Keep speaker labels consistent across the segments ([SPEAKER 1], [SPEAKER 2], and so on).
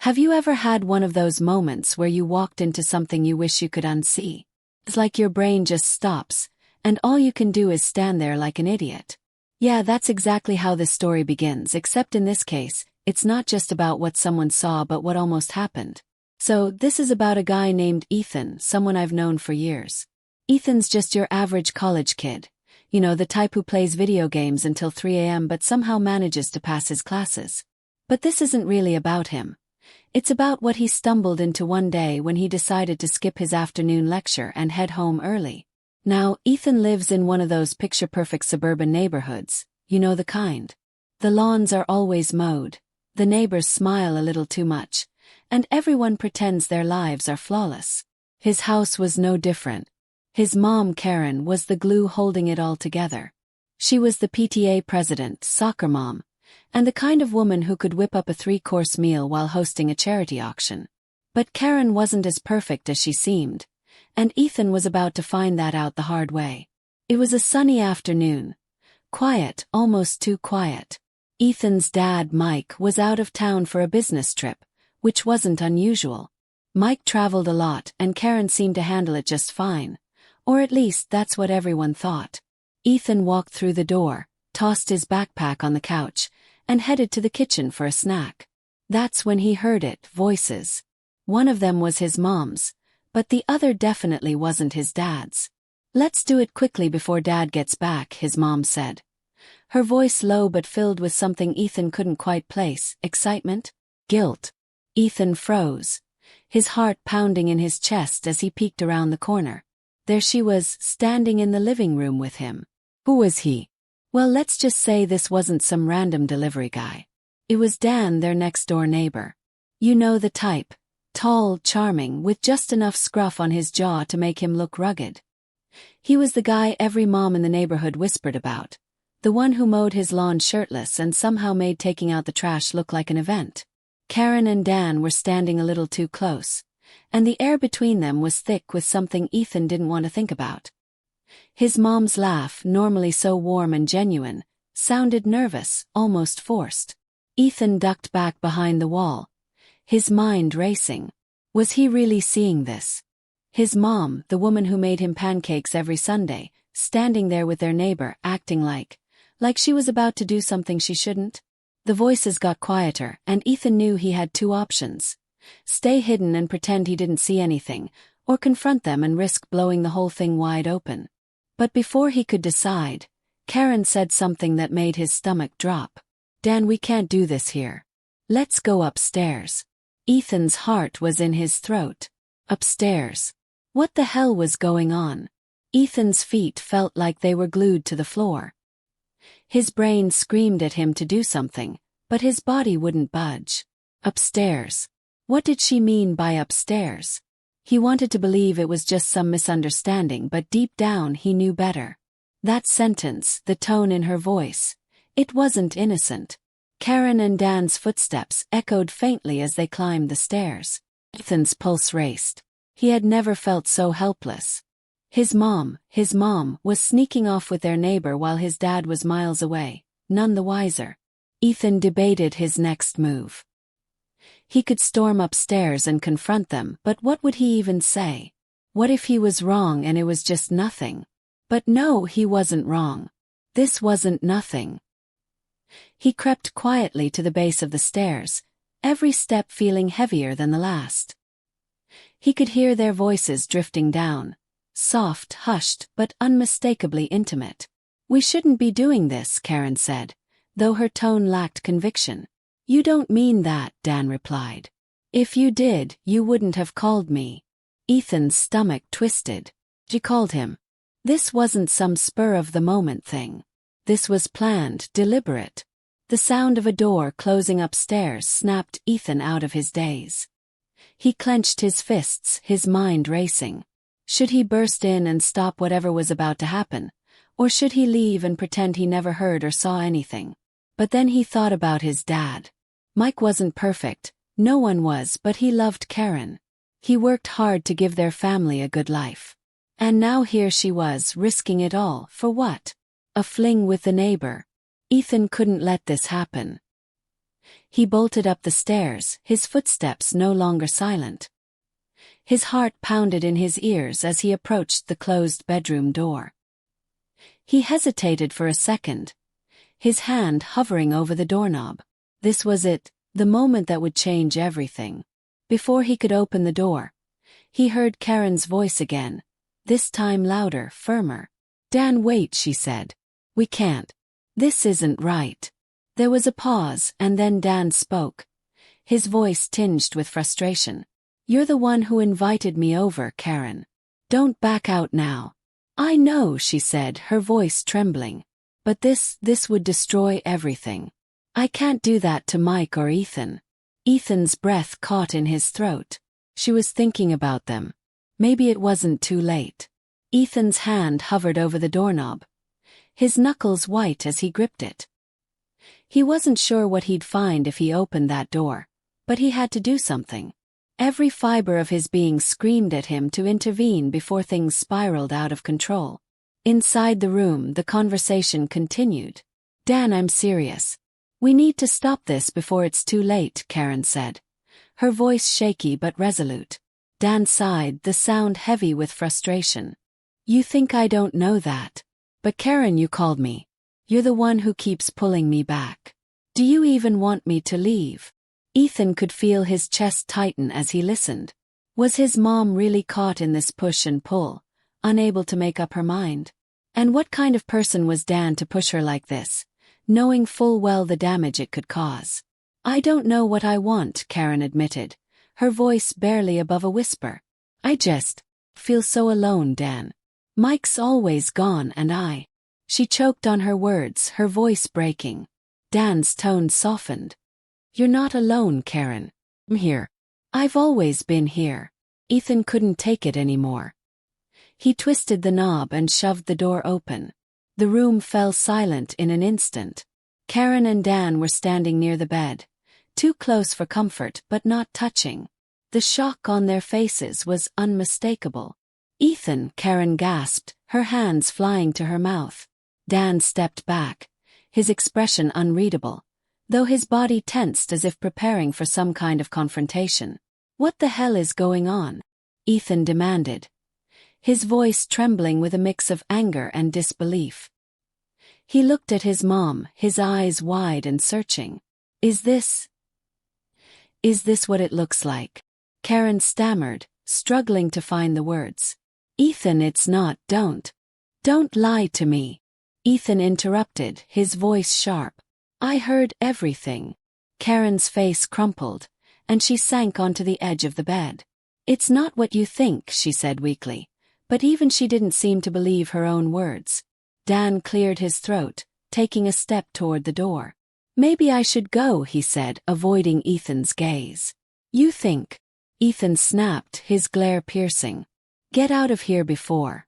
[SPEAKER 1] Have you ever had one of those moments where you walked into something you wish you could unsee? It's like your brain just stops, and all you can do is stand there like an idiot. Yeah, that's exactly how this story begins, except in this case, it's not just about what someone saw but what almost happened. So, this is about a guy named Ethan, someone I've known for years. Ethan's just your average college kid. You know, the type who plays video games until 3 a.m. but somehow manages to pass his classes. But this isn't really about him. It's about what he stumbled into one day when he decided to skip his afternoon lecture and head home early. Now, Ethan lives in one of those picture-perfect suburban neighborhoods, you know the kind. The lawns are always mowed, the neighbors smile a little too much, and everyone pretends their lives are flawless. His house was no different. His mom, Karen, was the glue holding it all together. She was the PTA president, soccer mom, and the kind of woman who could whip up a 3-course meal while hosting a charity auction. But Karen wasn't as perfect as she seemed, and Ethan was about to find that out the hard way. It was a sunny afternoon. Quiet, almost too quiet. Ethan's dad, Mike, was out of town for a business trip, which wasn't unusual. Mike traveled a lot and Karen seemed to handle it just fine. Or at least that's what everyone thought. Ethan walked through the door, tossed his backpack on the couch, and headed to the kitchen for a snack. That's when he heard it, voices. One of them was his mom's, but the other definitely wasn't his dad's. "Let's do it quickly before Dad gets back," his mom said. Her voice low but filled with something Ethan couldn't quite place, excitement? Guilt? Ethan froze, his heart pounding in his chest as he peeked around the corner. There she was, standing in the living room with him. Who was he? Well, let's just say this wasn't some random delivery guy. It was Dan, their next-door neighbor. You know the type. Tall, charming, with just enough scruff on his jaw to make him look rugged. He was the guy every mom in the neighborhood whispered about. The one who mowed his lawn shirtless and somehow made taking out the trash look like an event. Karen and Dan were standing a little too close, and the air between them was thick with something Ethan didn't want to think about. His mom's laugh, normally so warm and genuine, sounded nervous, almost forced. Ethan ducked back behind the wall, his mind racing. Was he really seeing this? His mom, the woman who made him pancakes every Sunday, standing there with their neighbor, acting like she was about to do something she shouldn't? The voices got quieter, and Ethan knew he had two options. Stay hidden and pretend he didn't see anything, or confront them and risk blowing the whole thing wide open. But before he could decide, Karen said something that made his stomach drop. "Dan, we can't do this here. Let's go upstairs." Ethan's heart was in his throat. Upstairs. What the hell was going on? Ethan's feet felt like they were glued to the floor. His brain screamed at him to do something, but his body wouldn't budge. Upstairs. What did she mean by upstairs? He wanted to believe it was just some misunderstanding, but deep down he knew better. That sentence, the tone in her voice, it wasn't innocent. Karen and Dan's footsteps echoed faintly as they climbed the stairs. Ethan's pulse raced. He had never felt so helpless. His mom, was sneaking off with their neighbor while his dad was miles away, none the wiser. Ethan debated his next move. He could storm upstairs and confront them, but what would he even say? What if he was wrong and it was just nothing? But no, he wasn't wrong. This wasn't nothing. He crept quietly to the base of the stairs, every step feeling heavier than the last. He could hear their voices drifting down, soft, hushed, but unmistakably intimate. "We shouldn't be doing this," Karen said, though her tone lacked conviction. "You don't mean that," Dan replied. "If you did, you wouldn't have called me." Ethan's stomach twisted. She called him. This wasn't some spur-of-the-moment thing. This was planned, deliberate. The sound of a door closing upstairs snapped Ethan out of his daze. He clenched his fists, his mind racing. Should he burst in and stop whatever was about to happen, or should he leave and pretend he never heard or saw anything? But then he thought about his dad. Mike wasn't perfect, no one was, but he loved Karen. He worked hard to give their family a good life. And now here she was, risking it all, for what? A fling with the neighbor. Ethan couldn't let this happen. He bolted up the stairs, his footsteps no longer silent. His heart pounded in his ears as he approached the closed bedroom door. He hesitated for a second, his hand hovering over the doorknob. This was it, the moment that would change everything. Before he could open the door, he heard Karen's voice again, this time louder, firmer. "Dan, wait," she said. "We can't. This isn't right." There was a pause, and then Dan spoke, his voice tinged with frustration. "You're the one who invited me over, Karen. Don't back out now." "I know," she said, her voice trembling. "But this would destroy everything. I can't do that to Mike or Ethan." Ethan's breath caught in his throat. She was thinking about them. Maybe it wasn't too late. Ethan's hand hovered over the doorknob, his knuckles white as he gripped it. He wasn't sure what he'd find if he opened that door, but he had to do something. Every fiber of his being screamed at him to intervene before things spiraled out of control. Inside the room, the conversation continued. "Dan, I'm serious. We need to stop this before it's too late," Karen said, her voice shaky but resolute. Dan sighed, the sound heavy with frustration. "You think I don't know that? But Karen, you called me. You're the one who keeps pulling me back. Do you even want me to leave?" Ethan could feel his chest tighten as he listened. Was his mom really caught in this push and pull, unable to make up her mind? And what kind of person was Dan to push her like this, knowing full well the damage it could cause? "I don't know what I want," Karen admitted, her voice barely above a whisper. "I just feel so alone, Dan. Mike's always gone and I..." She choked on her words, her voice breaking. Dan's tone softened. "You're not alone, Karen. I'm here. I've always been here." Ethan couldn't take it anymore. He twisted the knob and shoved the door open. The room fell silent in an instant. Karen and Dan were standing near the bed, too close for comfort but not touching. The shock on their faces was unmistakable. "Ethan," Karen gasped, her hands flying to her mouth. Dan stepped back, his expression unreadable, though his body tensed as if preparing for some kind of confrontation. "What the hell is going on?" Ethan demanded, his voice trembling with a mix of anger and disbelief. He looked at his mom, his eyes wide and searching. Is this what it looks like?" Karen stammered, struggling to find the words. "Ethan, it's not, don't lie to me." Ethan interrupted, his voice sharp. "I heard everything." Karen's face crumpled, and she sank onto the edge of the bed. "It's not what you think," she said weakly, but even she didn't seem to believe her own words. Dan cleared his throat, taking a step toward the door. "Maybe I should go," he said, avoiding Ethan's gaze. "You think?" Ethan snapped, his glare piercing. "Get out of here before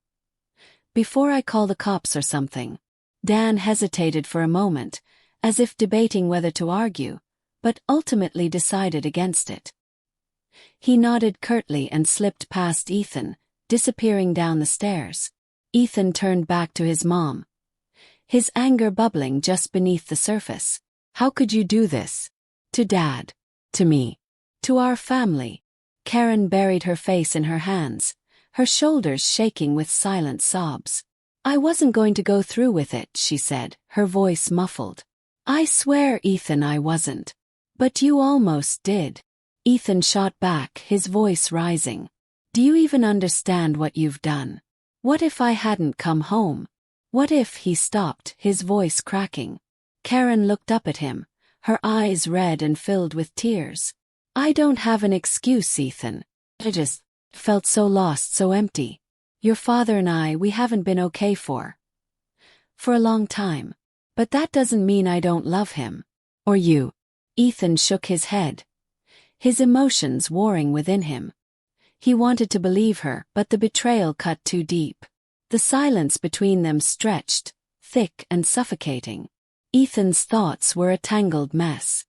[SPEAKER 1] I call the cops or something." Dan hesitated for a moment, as if debating whether to argue, but ultimately decided against it. He nodded curtly and slipped past Ethan, disappearing down the stairs. Ethan turned back to his mom, his anger bubbling just beneath the surface. "How could you do this? To Dad? To me? To our family?" Karen buried her face in her hands, her shoulders shaking with silent sobs. "I wasn't going to go through with it," she said, her voice muffled. "I swear, Ethan, I wasn't." "But you almost did." Ethan shot back, his voice rising. "Do you even understand what you've done? What if I hadn't come home? What if..." He stopped, his voice cracking. Karen looked up at him, her eyes red and filled with tears. "I don't have an excuse, Ethan. I just felt so lost, so empty. Your father and I, we haven't been okay for a long time. But that doesn't mean I don't love him. Or you." Ethan shook his head, his emotions warring within him. He wanted to believe her, but the betrayal cut too deep. The silence between them stretched, thick and suffocating. Ethan's thoughts were a tangled mess.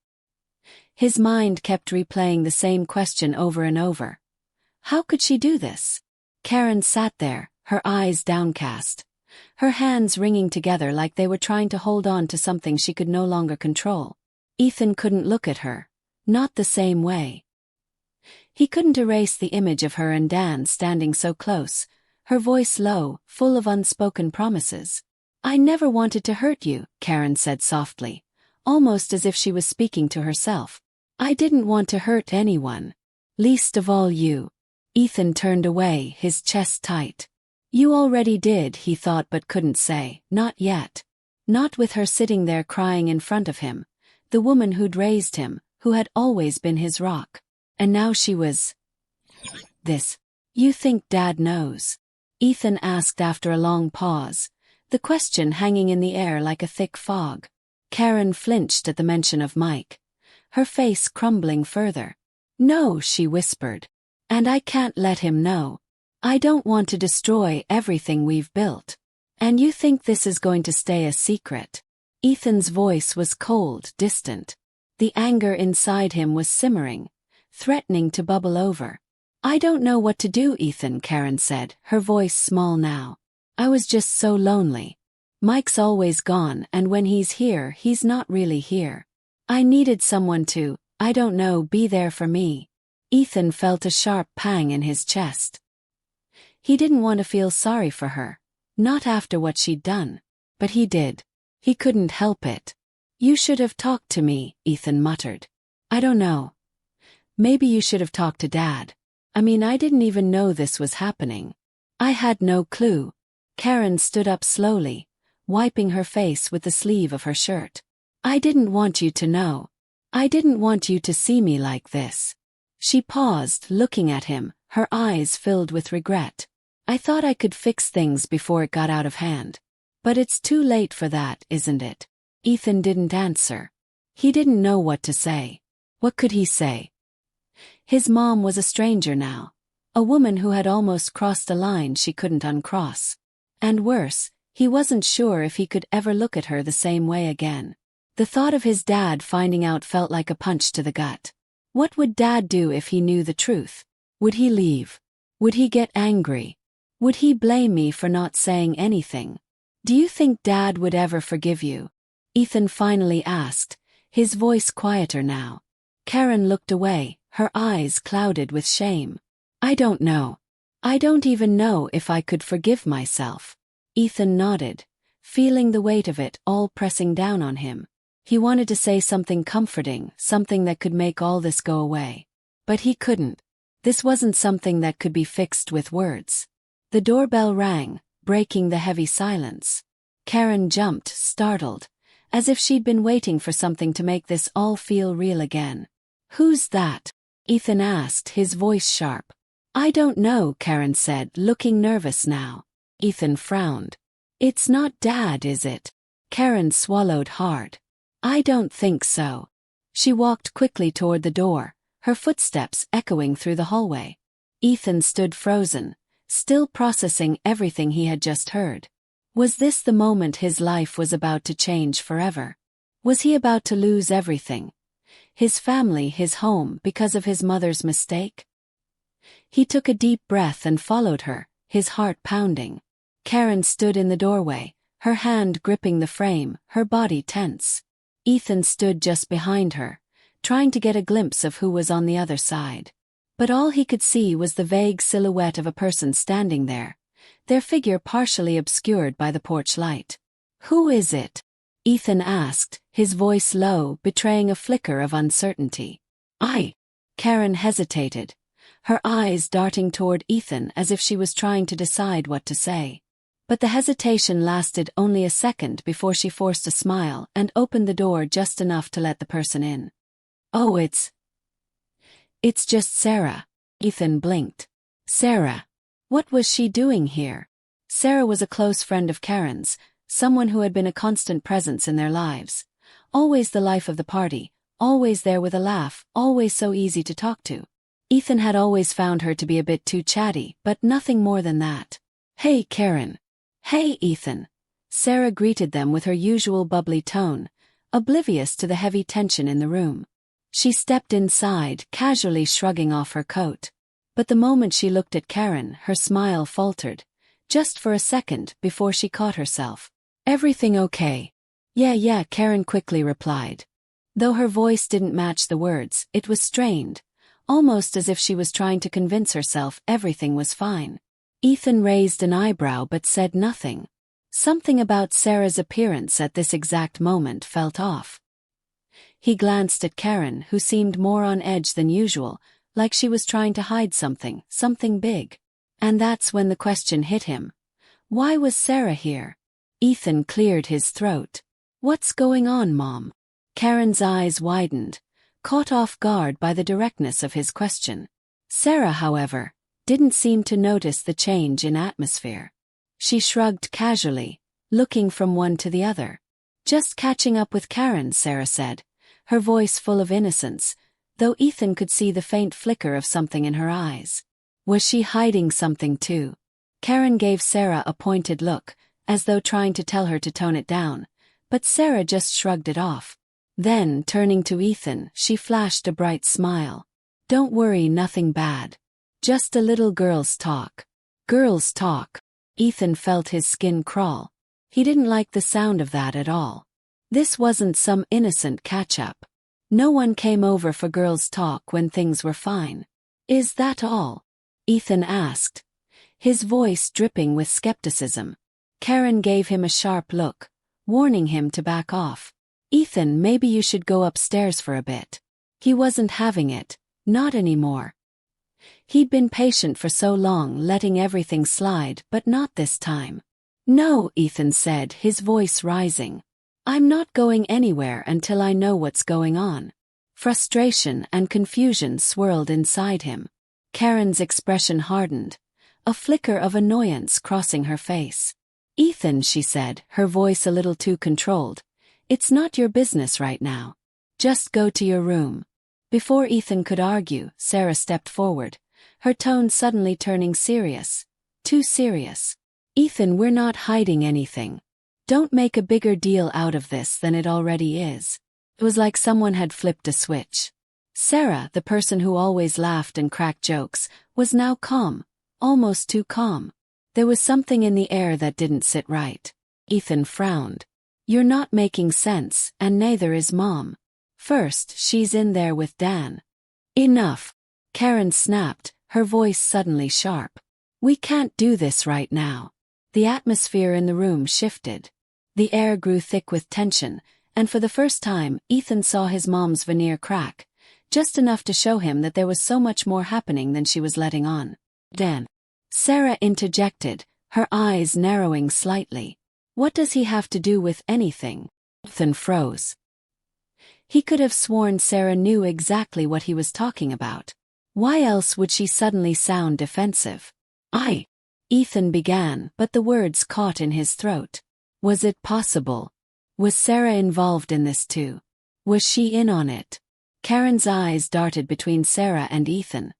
[SPEAKER 1] His mind kept replaying the same question over and over. How could she do this? Karen sat there, her eyes downcast, her hands wringing together like they were trying to hold on to something she could no longer control. Ethan couldn't look at her. Not the same way. He couldn't erase the image of her and Dan standing so close, her voice low, full of unspoken promises. "I never wanted to hurt you," Karen said softly, almost as if she was speaking to herself. "I didn't want to hurt anyone. Least of all you." Ethan turned away, his chest tight. "You already did," he thought but couldn't say, "not yet." Not with her sitting there crying in front of him, the woman who'd raised him, who had always been his rock. And now she was this. "You think Dad knows?" Ethan asked after a long pause, the question hanging in the air like a thick fog. Karen flinched at the mention of Mike, her face crumbling further. "No," she whispered. "And I can't let him know. I don't want to destroy everything we've built. And you think this is going to stay a secret?" Ethan's voice was cold, distant. The anger inside him was simmering, threatening to bubble over. "I don't know what to do, Ethan," Karen said, her voice small now. "I was just so lonely. Mike's always gone, and when he's here, he's not really here. I needed someone to, I don't know, be there for me." Ethan felt a sharp pang in his chest. He didn't want to feel sorry for her, not after what she'd done. But he did. He couldn't help it. "You should have talked to me," Ethan muttered. "I don't know. Maybe you should have talked to Dad. I mean, I didn't even know this was happening. I had no clue." Karen stood up slowly, wiping her face with the sleeve of her shirt. "I didn't want you to know. I didn't want you to see me like this." She paused, looking at him, her eyes filled with regret. "I thought I could fix things before it got out of hand. But it's too late for that, isn't it?" Ethan didn't answer. He didn't know what to say. What could he say? His mom was a stranger now, a woman who had almost crossed a line she couldn't uncross. And worse, he wasn't sure if he could ever look at her the same way again. The thought of his dad finding out felt like a punch to the gut. What would Dad do if he knew the truth? Would he leave? Would he get angry? Would he blame me for not saying anything? "Do you think Dad would ever forgive you?" Ethan finally asked, his voice quieter now. Karen looked away, her eyes clouded with shame. "I don't know. I don't even know if I could forgive myself." Ethan nodded, feeling the weight of it all pressing down on him. He wanted to say something comforting, something that could make all this go away. But he couldn't. This wasn't something that could be fixed with words. The doorbell rang, breaking the heavy silence. Karen jumped, startled, as if she'd been waiting for something to make this all feel real again. "Who's that?" Ethan asked, his voice sharp. "I don't know," Karen said, looking nervous now. Ethan frowned. "It's not Dad, is it?" Karen swallowed hard. "I don't think so." She walked quickly toward the door, her footsteps echoing through the hallway. Ethan stood frozen, still processing everything he had just heard. Was this the moment his life was about to change forever? Was he about to lose everything? His family, his home, because of his mother's mistake? He took a deep breath and followed her, his heart pounding. Karen stood in the doorway, her hand gripping the frame, her body tense. Ethan stood just behind her, trying to get a glimpse of who was on the other side. But all he could see was the vague silhouette of a person standing there, their figure partially obscured by the porch light. "Who is it?" Ethan asked, his voice low, betraying a flicker of uncertainty. Karen hesitated, her eyes darting toward Ethan as if she was trying to decide what to say. But the hesitation lasted only a second before she forced a smile and opened the door just enough to let the person in. "Oh, it's just Sarah." Ethan blinked. Sarah. What was she doing here? Sarah was a close friend of Karen's, someone who had been a constant presence in their lives. Always the life of the party, always there with a laugh, always so easy to talk to. Ethan had always found her to be a bit too chatty, but nothing more than that. "Hey, Karen." "Hey, Ethan." Sarah greeted them with her usual bubbly tone, oblivious to the heavy tension in the room. She stepped inside, casually shrugging off her coat. But the moment she looked at Karen, her smile faltered, just for a second before she caught herself. "Everything okay?" Yeah, Karen quickly replied. Though her voice didn't match the words, it was strained, almost as if she was trying to convince herself everything was fine. Ethan raised an eyebrow but said nothing. Something about Sarah's appearance at this exact moment felt off. He glanced at Karen, who seemed more on edge than usual, like she was trying to hide something big. And that's when the question hit him. Why was Sarah here? Ethan cleared his throat. What's going on, Mom? Karen's eyes widened, caught off guard by the directness of his question. Sarah, however, didn't seem to notice the change in atmosphere. She shrugged casually, looking from one to the other. Just catching up with Karen, Sarah said, her voice full of innocence, though Ethan could see the faint flicker of something in her eyes. Was she hiding something too? Karen gave Sarah a pointed look, as though trying to tell her to tone it down, but Sarah just shrugged it off. Then, turning to Ethan, she flashed a bright smile. Don't worry, nothing bad. Just a little girls' talk. Girls' talk. Ethan felt his skin crawl. He didn't like the sound of that at all. This wasn't some innocent catch-up. No one came over for girls' talk when things were fine. Is that all? Ethan asked, his voice dripping with skepticism. Karen gave him a sharp look, warning him to back off. Ethan, maybe you should go upstairs for a bit. He wasn't having it, not anymore. He'd been patient for so long, letting everything slide, but not this time. No, Ethan said, his voice rising. I'm not going anywhere until I know what's going on. Frustration and confusion swirled inside him. Karen's expression hardened, a flicker of annoyance crossing her face. Ethan, she said, her voice a little too controlled, it's not your business right now. Just go to your room. Before Ethan could argue, Sarah stepped forward, her tone suddenly turning serious. Too serious. Ethan, we're not hiding anything. Don't make a bigger deal out of this than it already is. It was like someone had flipped a switch. Sarah, the person who always laughed and cracked jokes, was now calm, almost too calm. There was something in the air that didn't sit right. Ethan frowned. You're not making sense, and neither is Mom. First, she's in there with Dan. Enough. Karen snapped, her voice suddenly sharp. We can't do this right now. The atmosphere in the room shifted. The air grew thick with tension, and for the first time, Ethan saw his mom's veneer crack, just enough to show him that there was so much more happening than she was letting on. Dan. Sarah interjected, her eyes narrowing slightly. What does he have to do with anything? Ethan froze. He could have sworn Sarah knew exactly what he was talking about. Why else would she suddenly sound defensive? Ethan began, but the words caught in his throat. Was it possible? Was Sarah involved in this too? Was she in on it? Karen's eyes darted between Sarah and Ethan,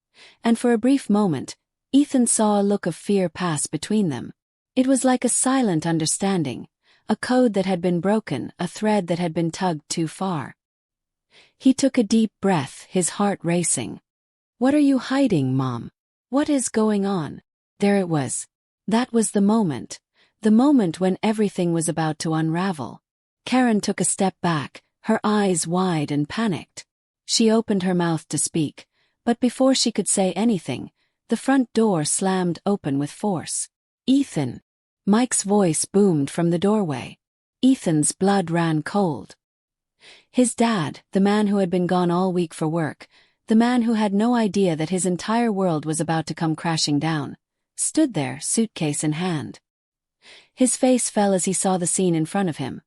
[SPEAKER 1] and for a brief moment, Ethan saw a look of fear pass between them. It was like a silent understanding, a code that had been broken, a thread that had been tugged too far. He took a deep breath, his heart racing. What are you hiding, Mom? What is going on? There it was. That was the moment when everything was about to unravel. Karen took a step back, her eyes wide and panicked. She opened her mouth to speak, but before she could say anything, the front door slammed open with force. Ethan. Mike's voice boomed from the doorway. Ethan's blood ran cold. His dad, the man who had been gone all week for work, the man who had no idea that his entire world was about to come crashing down, stood there, suitcase in hand. His face fell as he saw the scene in front of him.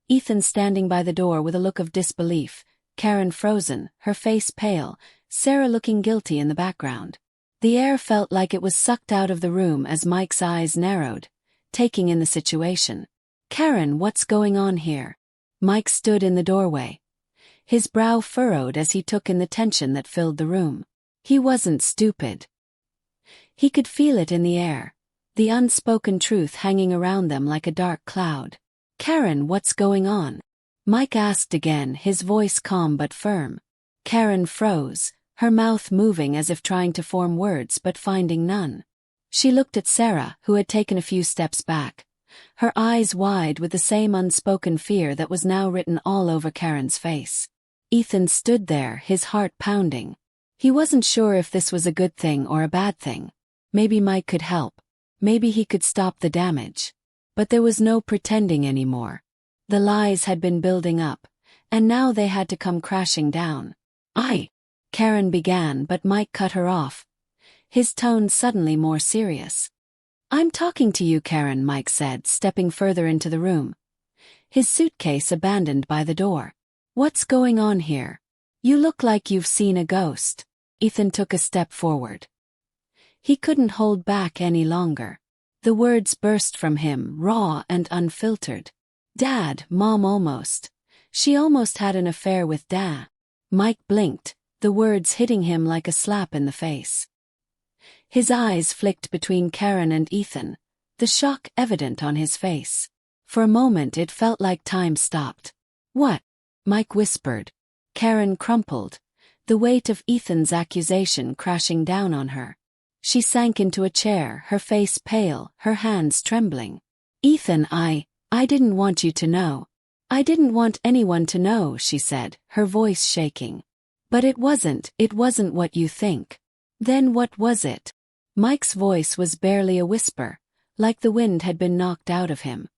[SPEAKER 1] Ethan standing by the door with a look of disbelief, Karen frozen, her face pale, Sarah looking guilty in the background. The air felt like it was sucked out of the room as Mike's eyes narrowed, taking in the situation. Karen, what's going on here? Mike stood in the doorway. His brow furrowed as he took in the tension that filled the room. He wasn't stupid. He could feel it in the air, the unspoken truth hanging around them like a dark cloud. Karen, what's going on? Mike asked again, his voice calm but firm. Karen froze, her mouth moving as if trying to form words but finding none. She looked at Sarah, who had taken a few steps back, her eyes wide with the same unspoken fear that was now written all over Karen's face. Ethan stood there, his heart pounding. He wasn't sure if this was a good thing or a bad thing. Maybe Mike could help. Maybe he could stop the damage. But there was no pretending anymore. The lies had been building up, and now they had to come crashing down. Karen began, but Mike cut her off, his tone suddenly more serious. I'm talking to you, Karen, Mike said, stepping further into the room, his suitcase abandoned by the door. What's going on here? You look like you've seen a ghost. Ethan took a step forward. He couldn't hold back any longer. The words burst from him, raw and unfiltered. Dad, Mom almost. She almost had an affair with Dad. Mike blinked, the words hitting him like a slap in the face. His eyes flicked between Karen and Ethan, the shock evident on his face. For a moment it felt like time stopped. What? Mike whispered. Karen crumpled, the weight of Ethan's accusation crashing down on her. She sank into a chair, her face pale, her hands trembling. Ethan, I didn't want you to know. I didn't want anyone to know, she said, her voice shaking. But it wasn't what you think. Then what was it? Mike's voice was barely a whisper, like the wind had been knocked out of him.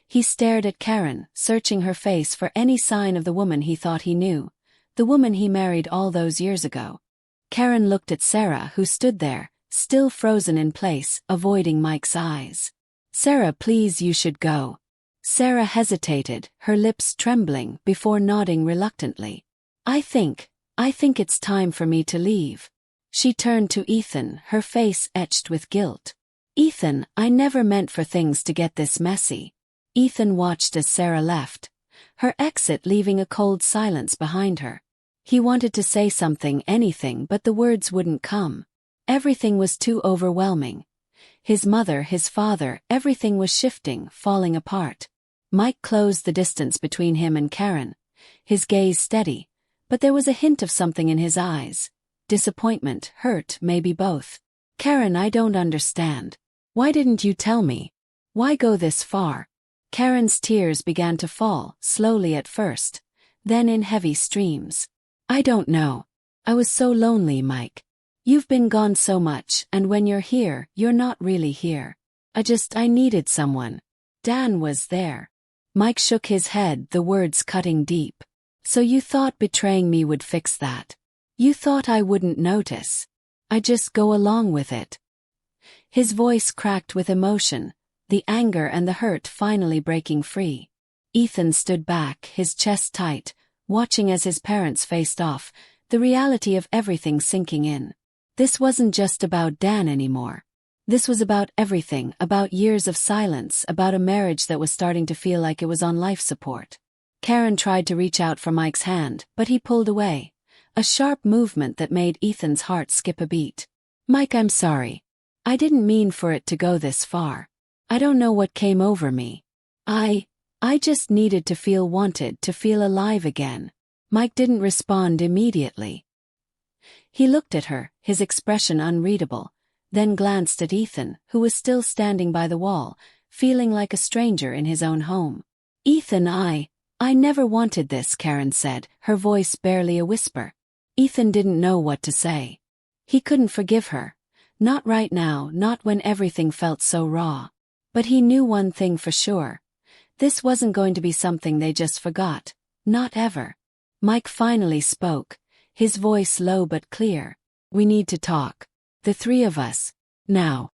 [SPEAKER 1] He stared at Karen, searching her face for any sign of the woman he thought he knew, the woman he married all those years ago. Karen looked at Sarah, who stood there, still frozen in place, avoiding Mike's eyes. Sarah, please, you should go. Sarah hesitated, her lips trembling, before nodding reluctantly. I think it's time for me to leave. She turned to Ethan, her face etched with guilt. Ethan, I never meant for things to get this messy. Ethan watched as Sarah left, her exit leaving a cold silence behind her. He wanted to say something, anything, but the words wouldn't come. Everything was too overwhelming. His mother, his father, everything was shifting, falling apart. Mike closed the distance between him and Karen, his gaze steady, but there was a hint of something in his eyes. Disappointment, hurt, maybe both. Karen, I don't understand. Why didn't you tell me? Why go this far? Karen's tears began to fall, slowly at first, then in heavy streams. I don't know. I was so lonely, Mike. You've been gone so much, and when you're here, you're not really here. I needed someone. Dan was there. Mike shook his head, the words cutting deep. So you thought betraying me would fix that? You thought I wouldn't notice? I just go along with it. His voice cracked with emotion, the anger and the hurt finally breaking free. Ethan stood back, his chest tight, watching as his parents faced off, the reality of everything sinking in. This wasn't just about Dan anymore. This was about everything, about years of silence, about a marriage that was starting to feel like it was on life support. Karen tried to reach out for Mike's hand, but he pulled away, a sharp movement that made Ethan's heart skip a beat. Mike, I'm sorry. I didn't mean for it to go this far. I don't know what came over me. I just needed to feel wanted, to feel alive again. Mike didn't respond immediately. He looked at her, his expression unreadable, then glanced at Ethan, who was still standing by the wall, feeling like a stranger in his own home. Ethan, I never wanted this, Karen said, her voice barely a whisper. Ethan didn't know what to say. He couldn't forgive her. Not right now, not when everything felt so raw. But he knew one thing for sure. This wasn't going to be something they just forgot. Not ever. Mike finally spoke, his voice low but clear. We need to talk. The three of us. Now.